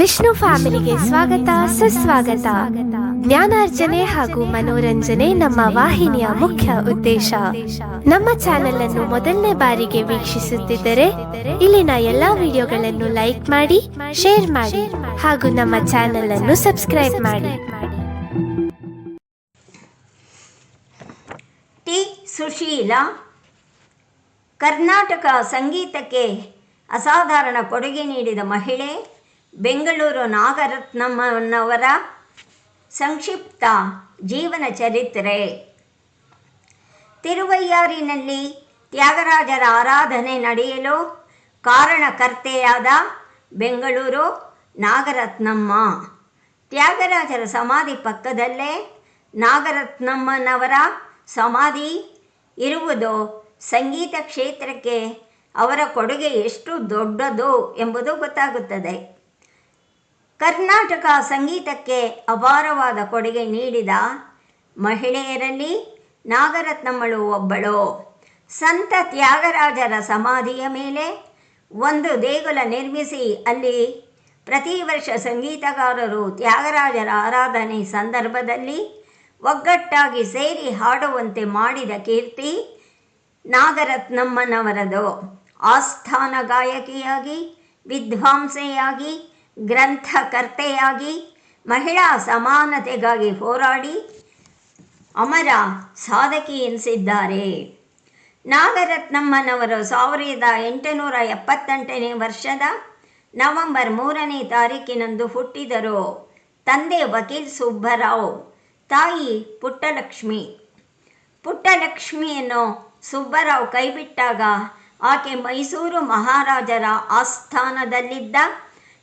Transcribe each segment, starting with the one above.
ವಿಷ್ಣು ಫ್ಯಾಮಿಲಿಗೆ ಸ್ವಾಗತ ಸುಸ್ವಾಗತ. ಜ್ಞಾನಾರ್ಜನೆ ಹಾಗೂ ಮನೋರಂಜನೆ ನಮ್ಮ ವಾಹಿನಿಯ ಮುಖ್ಯ ಉದ್ದೇಶ. ನಮ್ಮ ಚಾನೆಲ್ ಅನ್ನು ಮೊದಲನೇ ಬಾರಿಗೆ ವೀಕ್ಷಿಸುತ್ತಿದ್ದರೆ ಇಲ್ಲಿನ ಎಲ್ಲಾ ವಿಡಿಯೋಗಳನ್ನು ಲೈಕ್ ಮಾಡಿ, ಶೇರ್ ಮಾಡಿ ಹಾಗೂ ನಮ್ಮ ಚಾನೆಲ್ ಅನ್ನು ಸಬ್ಸ್ಕ್ರೈಬ್ ಮಾಡಿ. ಟಿ ಸುಶೀಲಾ ಕರ್ನಾಟಕ ಸಂಗೀತಕ್ಕೆ ಅಸಾಧಾರಣ ಕೊಡುಗೆ ನೀಡಿದ ಮಹಿಳೆ. ಬೆಂಗಳೂರು ನಾಗರತ್ನಮ್ಮನವರ ಸಂಕ್ಷಿಪ್ತ ಜೀವನ ಚರಿತ್ರೆ. ತಿರುವಯ್ಯಾರಿನಲ್ಲಿ ತ್ಯಾಗರಾಜರ ಆರಾಧನೆ ನಡೆಯಲು ಕಾರಣಕರ್ತೆಯಾದ ಬೆಂಗಳೂರು ನಾಗರತ್ನಮ್ಮ. ತ್ಯಾಗರಾಜರ ಸಮಾಧಿ ಪಕ್ಕದಲ್ಲೇ ನಾಗರತ್ನಮ್ಮನವರ ಸಮಾಧಿ ಇರುವುದು ಸಂಗೀತ ಕ್ಷೇತ್ರಕ್ಕೆ ಅವರ ಕೊಡುಗೆ ಎಷ್ಟು ದೊಡ್ಡದು ಎಂಬುದು ಗೊತ್ತಾಗುತ್ತದೆ. ಕರ್ನಾಟಕ ಸಂಗೀತಕ್ಕೆ ಅಪಾರವಾದ ಕೊಡುಗೆ ನೀಡಿದ ಮಹಿಳೆಯರಲ್ಲಿ ನಾಗರತ್ನಮ್ಮಳು ಒಬ್ಬಳು. ಸಂತ ತ್ಯಾಗರಾಜರ ಸಮಾಧಿಯ ಮೇಲೆ ಒಂದು ದೇಗುಲ ನಿರ್ಮಿಸಿ ಅಲ್ಲಿ ಪ್ರತಿ ವರ್ಷ ಸಂಗೀತಗಾರರು ತ್ಯಾಗರಾಜರ ಆರಾಧನೆ ಸಂದರ್ಭದಲ್ಲಿ ಒಗ್ಗಟ್ಟಾಗಿ ಸೇರಿ ಹಾಡುವಂತೆ ಮಾಡಿದ ಕೀರ್ತಿ ನಾಗರತ್ನಮ್ಮನವರದು. ಆಸ್ಥಾನ ಗಾಯಕಿಯಾಗಿ, ವಿದ್ವಾಂಸೆಯಾಗಿ, ಗ್ರಂಥಕರ್ತೆಯಾಗಿ, ಮಹಿಳಾ ಸಮಾನತೆಗಾಗಿ ಹೋರಾಡಿ ಅಮರ ಸಾಧಕಿ ಎನಿಸಿದ್ದಾರೆ. ನಾಗರತ್ನಮ್ಮನವರು 1878ನೇ ವರ್ಷದ ನವೆಂಬರ್ 3ನೇ ತಾರೀಕಿನಂದು ಹುಟ್ಟಿದರು. ತಂದೆ ವಕೀಲ್ ಸುಬ್ಬರಾವ್, ತಾಯಿ ಪುಟ್ಟಲಕ್ಷ್ಮಿ. ಪುಟ್ಟಲಕ್ಷ್ಮಿಯನ್ನು ಸುಬ್ಬರಾವ್ ಕೈಬಿಟ್ಟಾಗ ಆಕೆ ಮೈಸೂರು ಮಹಾರಾಜರ ಆಸ್ಥಾನದಲ್ಲಿದ್ದ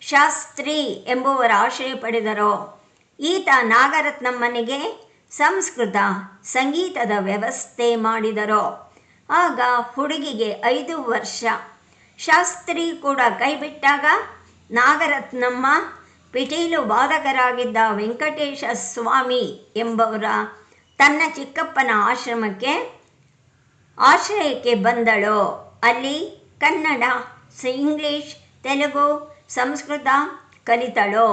ಶಾಸ್ತ್ರಿ ಎಂಬುವರ ಆಶ್ರಯ ಪಡೆದರು. ಈತ ನಾಗರತ್ನಮ್ಮನಿಗೆ ಸಂಸ್ಕೃತ ಸಂಗೀತದ ವ್ಯವಸ್ಥೆ ಮಾಡಿದರು. ಆಗ ಹುಡುಗಿಗೆ 5 ವರ್ಷ. ಶಾಸ್ತ್ರಿ ಕೂಡ ಕೈಬಿಟ್ಟಾಗ ನಾಗರತ್ನಮ್ಮ ಪಿಟೀಲು ವಾದಕರಾಗಿದ್ದ ವೆಂಕಟೇಶ ಸ್ವಾಮಿ ಎಂಬವರ ತನ್ನ ಚಿಕ್ಕಪ್ಪನ ಆಶ್ರಯಕ್ಕೆ ಬಂದಳು. ಅಲ್ಲಿ ಕನ್ನಡ, ಇಂಗ್ಲಿಷ್, ತೆಲುಗು, ಸಂಸ್ಕೃತ ಕಲಿತಳು.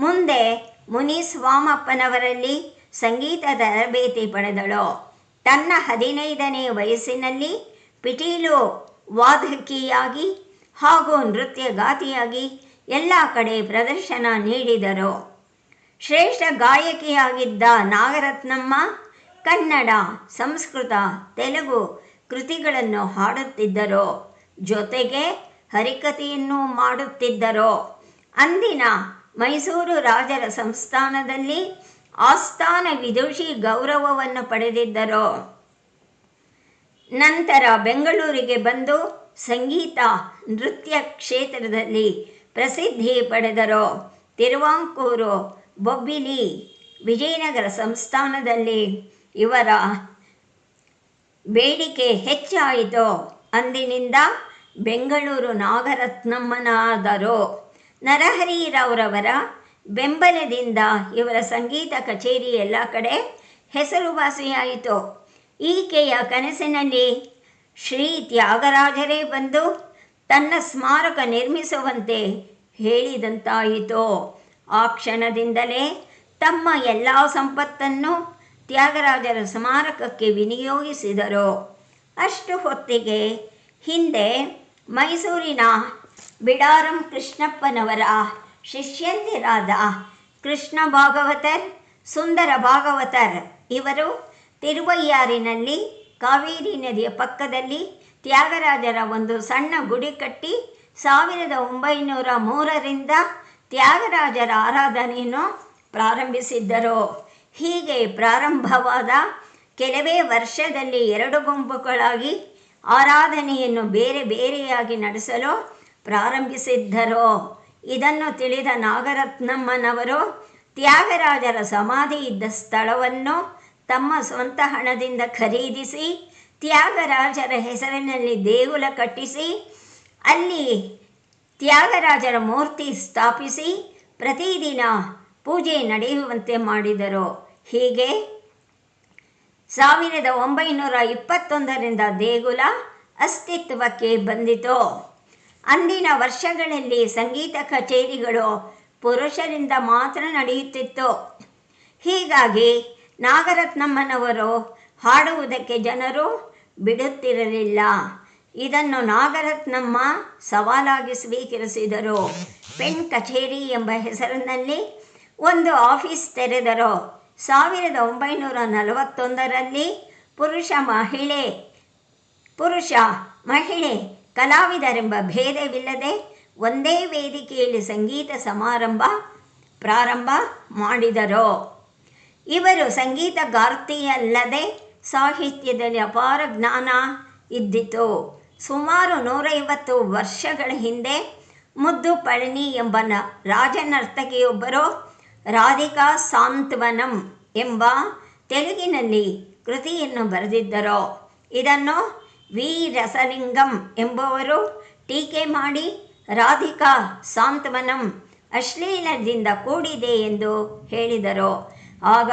ಮುಂದೆ ಮುನಿಸ್ವಾಮಪ್ಪನವರಲ್ಲಿ ಸಂಗೀತ ತರಬೇತಿ ಪಡೆದಳು. ತನ್ನ 15ನೇ ವಯಸ್ಸಿನಲ್ಲಿ ಪಿಟೀಲು ವಾದಕಿಯಾಗಿ ಹಾಗೂ ನೃತ್ಯಗಾತಿಯಾಗಿ ಎಲ್ಲ ಕಡೆ ಪ್ರದರ್ಶನ ನೀಡಿದರು. ಶ್ರೇಷ್ಠ ಗಾಯಕಿಯಾಗಿದ್ದ ನಾಗರತ್ನಮ್ಮ ಕನ್ನಡ, ಸಂಸ್ಕೃತ, ತೆಲುಗು ಕೃತಿಗಳನ್ನು ಹಾಡುತ್ತಿದ್ದರು. ಜೊತೆಗೆ ಹರಿಕಥೆಯನ್ನು ಮಾಡುತ್ತಿದ್ದರು. ಅಂದಿನ ಮೈಸೂರು ರಾಜರ ಸಂಸ್ಥಾನದಲ್ಲಿ ಆಸ್ಥಾನ ವಿದುಷಿ ಗೌರವವನ್ನು ಪಡೆದಿದ್ದರು. ನಂತರ ಬೆಂಗಳೂರಿಗೆ ಬಂದು ಸಂಗೀತ, ನೃತ್ಯ ಕ್ಷೇತ್ರದಲ್ಲಿ ಪ್ರಸಿದ್ಧಿ ಪಡೆದರು. ತಿರುವಾಂಕೂರು, ಬೊಬ್ಬಿಲಿ, ವಿಜಯನಗರ ಸಂಸ್ಥಾನದಲ್ಲಿ ಇವರ ಬೇಡಿಕೆ ಹೆಚ್ಚಾಯಿತು. ಅಂದಿನಿಂದ ಬೆಂಗಳೂರು ನಾಗರತ್ನಮ್ಮನಾದರು. ನರಹರಿರವರ ಬೆಂಬಲದಿಂದ ಇವರ ಸಂಗೀತ ಕಚೇರಿ ಎಲ್ಲ ಕಡೆ ಹೆಸರುವಾಸಿಯಾಯಿತು. ಈಕೆಯ ಕನಸಿನಲ್ಲಿ ಶ್ರೀ ತ್ಯಾಗರಾಜರೇ ಬಂದು ತನ್ನ ಸ್ಮಾರಕ ನಿರ್ಮಿಸುವಂತೆ ಹೇಳಿದಂತಾಯಿತು. ಆ ಕ್ಷಣದಿಂದಲೇ ತಮ್ಮ ಎಲ್ಲ ಸಂಪತ್ತನ್ನು ತ್ಯಾಗರಾಜರ ಸ್ಮಾರಕಕ್ಕೆ ವಿನಿಯೋಗಿಸಿದರು. ಅಷ್ಟು ಹೊತ್ತಿಗೆ ಹಿಂದೆ ಮೈಸೂರಿನ ಬಿಡಾರಂ ಕೃಷ್ಣಪ್ಪನವರ ಶಿಷ್ಯಂದಿರಾದ ಕೃಷ್ಣ ಭಾಗವತರ್, ಸುಂದರ ಭಾಗವತರ್ ಇವರು ತಿರುವಯ್ಯಾರಿನಲ್ಲಿ ಕಾವೇರಿ ನದಿಯ ಪಕ್ಕದಲ್ಲಿ ತ್ಯಾಗರಾಜರ ಒಂದು ಸಣ್ಣ ಗುಡಿ ಕಟ್ಟಿ 1903ರಿಂದ ತ್ಯಾಗರಾಜರ ಆರಾಧನೆಯನ್ನು ಪ್ರಾರಂಭಿಸಿದ್ದರು. ಹೀಗೆ ಪ್ರಾರಂಭವಾದ ಕೆಲವೇ ವರ್ಷದಲ್ಲಿ 2 ಗುಂಪುಗಳಾಗಿ ಆರಾಧನೆಯನ್ನು ಬೇರೆ ಬೇರೆಯಾಗಿ ನಡೆಸಲು ಪ್ರಾರಂಭಿಸಿದ್ದರು. ಇದನ್ನು ತಿಳಿದ ನಾಗರತ್ನಮ್ಮನವರು ತ್ಯಾಗರಾಜರ ಸಮಾಧಿ ಇದ್ದ ಸ್ಥಳವನ್ನು ತಮ್ಮ ಸ್ವಂತ ಹಣದಿಂದ ಖರೀದಿಸಿ ತ್ಯಾಗರಾಜರ ಹೆಸರಿನಲ್ಲಿ ದೇಗುಲ ಕಟ್ಟಿಸಿ ಅಲ್ಲಿ ತ್ಯಾಗರಾಜರ ಮೂರ್ತಿ ಸ್ಥಾಪಿಸಿ ಪ್ರತಿದಿನ ಪೂಜೆ ನಡೆಯುವಂತೆ ಮಾಡಿದರು. ಹೀಗೆ 1921ರಿಂದ ದೇಗುಲ ಅಸ್ತಿತ್ವಕ್ಕೆ ಬಂದಿತು. ಅಂದಿನ ವರ್ಷಗಳಲ್ಲಿ ಸಂಗೀತ ಕಚೇರಿಗಳು ಪುರುಷರಿಂದ ಮಾತ್ರ ನಡೆಯುತ್ತಿತ್ತು. ಹೀಗಾಗಿ ನಾಗರತ್ನಮ್ಮನವರು ಹಾಡುವುದಕ್ಕೆ ಜನರು ಬಿಡುತ್ತಿರಲಿಲ್ಲ. ಇದನ್ನು ನಾಗರತ್ನಮ್ಮ ಸವಾಲಾಗಿ ಸ್ವೀಕರಿಸಿದರು. ಪೆಣ್ ಕಚೇರಿ ಎಂಬ ಹೆಸರಿನಲ್ಲಿ ಒಂದು ಆಫೀಸ್ ತೆರೆದರು. 1941ರಲ್ಲಿ ಪುರುಷ ಮಹಿಳೆ ಕಲಾವಿದರೆಂಬ ಭೇದವಿಲ್ಲದೆ ಒಂದೇ ವೇದಿಕೆಯಲ್ಲಿ ಸಂಗೀತ ಸಮಾರಂಭ ಪ್ರಾರಂಭ ಮಾಡಿದರು. ಇವರು ಸಂಗೀತಗಾರ್ತಿಯಲ್ಲದೆ ಸಾಹಿತ್ಯದಲ್ಲಿ ಅಪಾರ ಜ್ಞಾನ ಇದ್ದಿತು. ಸುಮಾರು 150 ವರ್ಷಗಳ ಹಿಂದೆ ಮುದ್ದು ಪಳನಿ ಎಂಬ ರಾಜನರ್ತಕಿಯೊಬ್ಬರು ರಾಧಿಕಾ ಸಾಂತ್ವನಂ ಎಂಬ ತೆಲುಗಿನಲ್ಲಿ ಕೃತಿಯನ್ನು ಬರೆದಿದ್ದರು. ಇದನ್ನು ವಿ ರಸಲಿಂಗಂ ಎಂಬುವರು ಟೀಕೆ ಮಾಡಿ ರಾಧಿಕಾ ಸಾಂತ್ವನಂ ಅಶ್ಲೀಲದಿಂದ ಕೂಡಿದೆ ಎಂದು ಹೇಳಿದರು. ಆಗ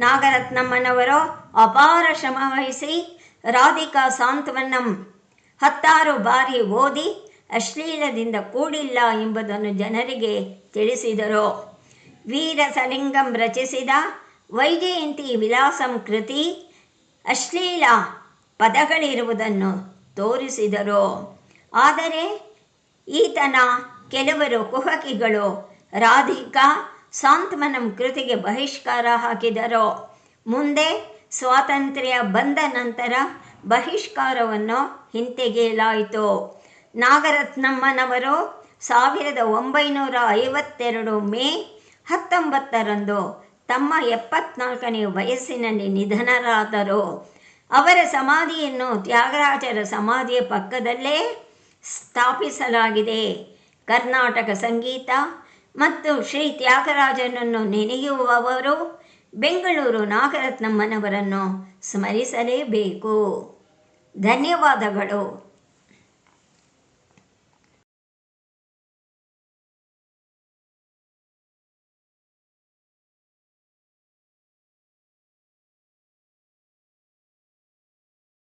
ನಾಗರತ್ನಮ್ಮನವರು ಅಪಾರ ಶ್ರಮವಹಿಸಿ ರಾಧಿಕಾ ಸಾಂತ್ವನಂ 10 ಬಾರಿ ಓದಿ ಅಶ್ಲೀಲದಿಂದ ಕೂಡಿಲ್ಲ ಎಂಬುದನ್ನು ಜನರಿಗೆ ತಿಳಿಸಿದರು. ವೀರಸಲಿಂಗಂ ರಚಿಸಿದ ವೈಜಯಂತಿ ವಿಲಾಸಂ ಕೃತಿ ಅಶ್ಲೀಲ ಪದಗಳಿರುವುದನ್ನು ತೋರಿಸಿದರು. ಆದರೆ ಈತನ ಕೆಲವರು ಕುಹಕಿಗಳು ರಾಧಿಕಾ ಸಾಂತ್ವನಂ ಕೃತಿಗೆ ಬಹಿಷ್ಕಾರ ಹಾಕಿದರು. ಮುಂದೆ ಸ್ವಾತಂತ್ರ್ಯ ಬಂದ ನಂತರ ಬಹಿಷ್ಕಾರವನ್ನು ಹಿಂತೆಗೆಯಲಾಯಿತು. ನಾಗರತ್ನಮ್ಮನವರು 1952 ಮೇ 19ರಂದು ತಮ್ಮ 74ನೇ ವಯಸ್ಸಿನಲ್ಲಿ ನಿಧನರಾದರು. ಅವರ ಸಮಾಧಿಯನ್ನು ತ್ಯಾಗರಾಜರ ಸಮಾಧಿಯ ಪಕ್ಕದಲ್ಲೇ ಸ್ಥಾಪಿಸಲಾಗಿದೆ. ಕರ್ನಾಟಕ ಸಂಗೀತ ಮತ್ತು ಶ್ರೀ ತ್ಯಾಗರಾಜನನ್ನು ನೆನೆಯುವವರು ಬೆಂಗಳೂರು ನಾಗರತ್ನಮ್ಮನವರನ್ನು ಸ್ಮರಿಸಲೇಬೇಕು. ಧನ್ಯವಾದಗಳು.